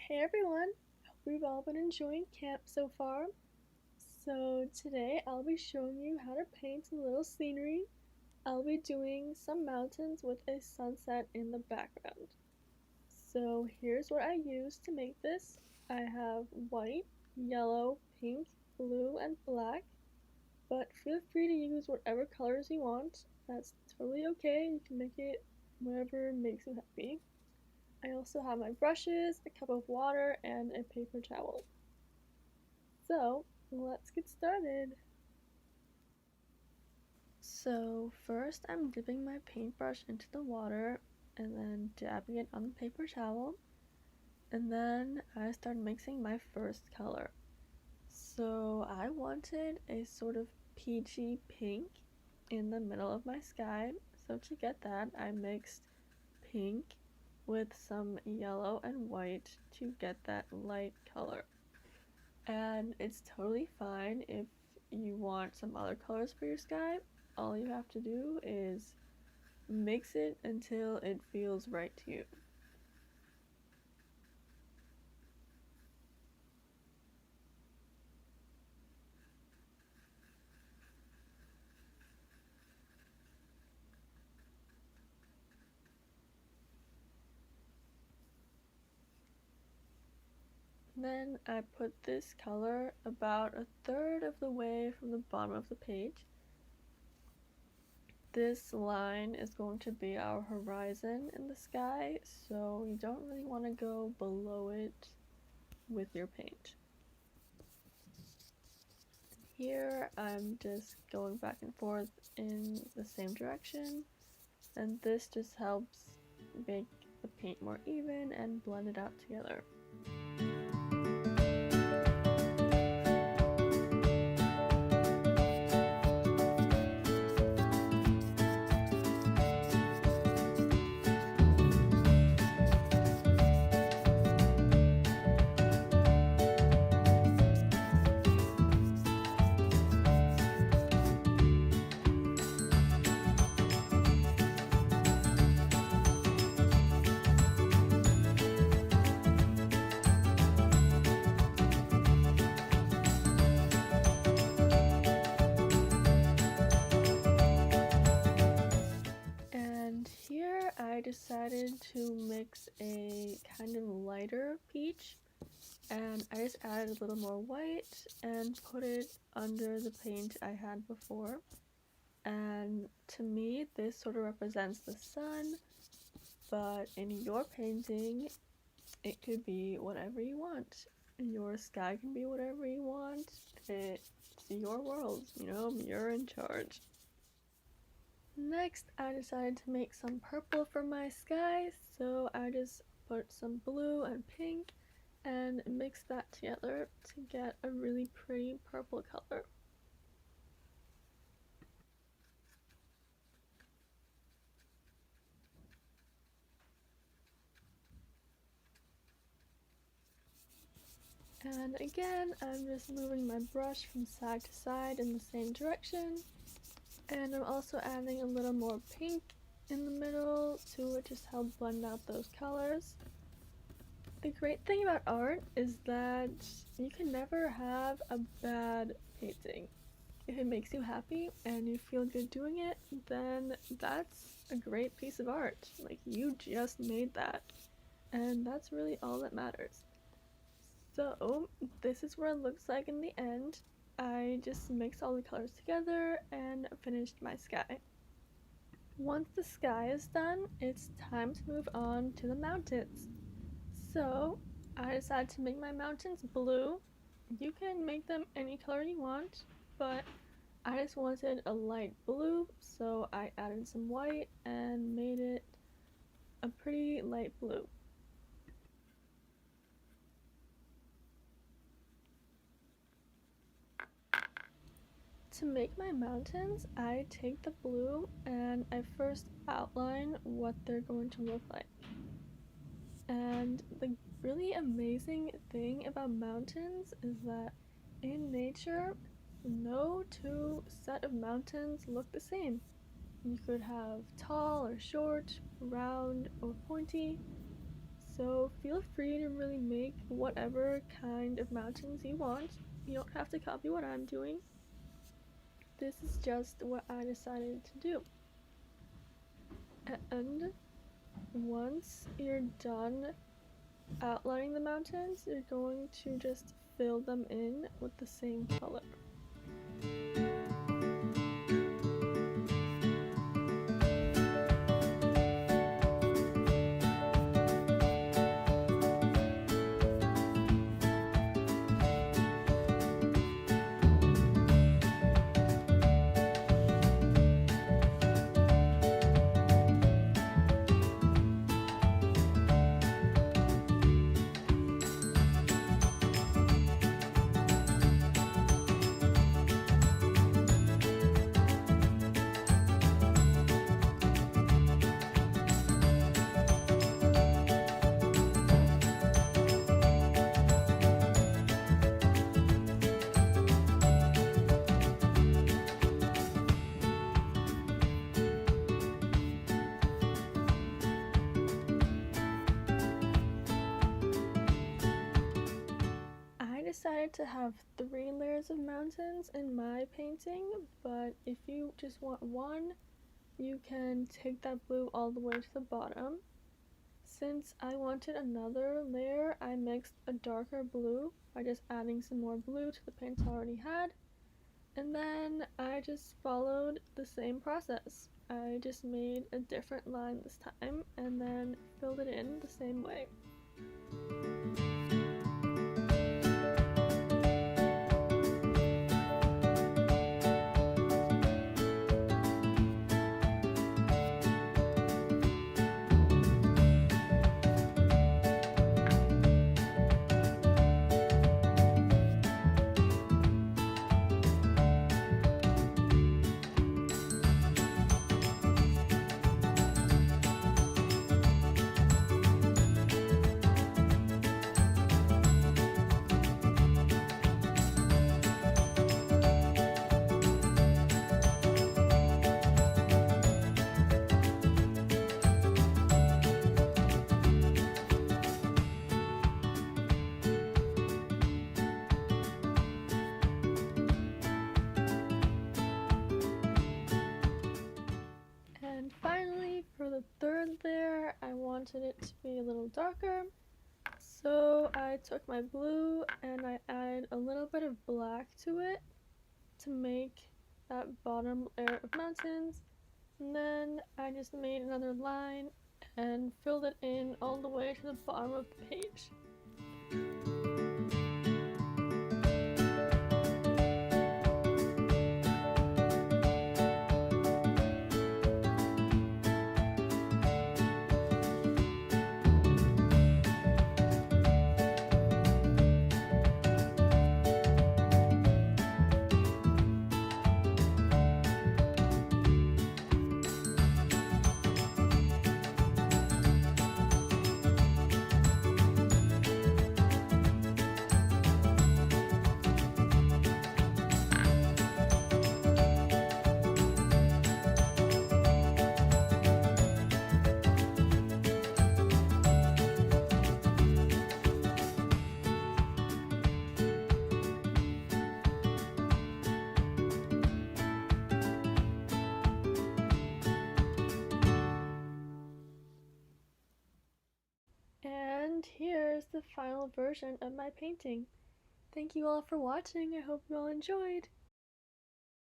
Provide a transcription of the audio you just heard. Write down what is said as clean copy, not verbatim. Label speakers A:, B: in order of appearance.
A: Hey everyone! Hope we've all been enjoying camp so far. So today I'll be showing you how to paint a little scenery. I'll be doing some mountains with a sunset in the background. So here's what I used to make this. I have white, yellow, pink, blue, and black, but feel free to use whatever colors you want. That's totally okay. You can make it whatever makes you happy. I also have my brushes, a cup of water, and a paper towel. So, let's get started. So first I'm dipping my paintbrush into the water and then dabbing it on the paper towel. And then I start mixing my first color. So I wanted a sort of peachy pink in the middle of my sky. So to get that, I mixed pink with some yellow and white to get that light color. And it's totally fine if you want some other colors for your sky. All you have to do is mix it until it feels right to you. Then I put this color about a third of the way from the bottom of the page. This line is going to be our horizon in the sky, so you don't really want to go below it with your paint. Here I'm just going back and forth in the same direction, and this just helps make the paint more even and blend it out together. And here I decided to mix a kind of lighter peach, and I just added a little more white and put it under the paint I had before. And to me, this sort of represents the sun, but in your painting, it could be whatever you want. Your sky can be whatever you want. It's your world, you're in charge. Next, I decided to make some purple for my sky, so I just put some blue and pink and mixed that together to get a really pretty purple color. And again, I'm just moving my brush from side to side in the same direction. And I'm also adding a little more pink in the middle to just help blend out those colors. The great thing about art is that you can never have a bad painting. If it makes you happy and you feel good doing it, then that's a great piece of art. Like, you just made that. And that's really all that matters. So, this is what it looks like in the end. I just mixed all the colors together and finished my sky. Once the sky is done, it's time to move on to the mountains. So, I decided to make my mountains blue. You can make them any color you want, but I just wanted a light blue, so I added some white and made it a pretty light blue. To make my mountains, I take the blue and I first outline what they're going to look like. And the really amazing thing about mountains is that in nature, no two set of mountains look the same. You could have tall or short, round or pointy. So feel free to really make whatever kind of mountains you want. You don't have to copy what I'm doing. This is just what I decided to do. And once you're done outlining the mountains, you're going to just fill them in with the same color. I decided to have 3 layers of mountains in my painting, but if you just want one, you can take that blue all the way to the bottom. Since I wanted another layer, I mixed a darker blue by just adding some more blue to the paints I already had, and then I just followed the same process. I just made a different line this time and then filled it in the same way. And finally, for the third layer, I wanted it to be a little darker. So I took my blue and I added a little bit of black to it to make that bottom layer of mountains. And then I just made another line and filled it in all the way to the bottom of the page. And here's the final version of my painting. Thank you all for watching. I hope you all enjoyed.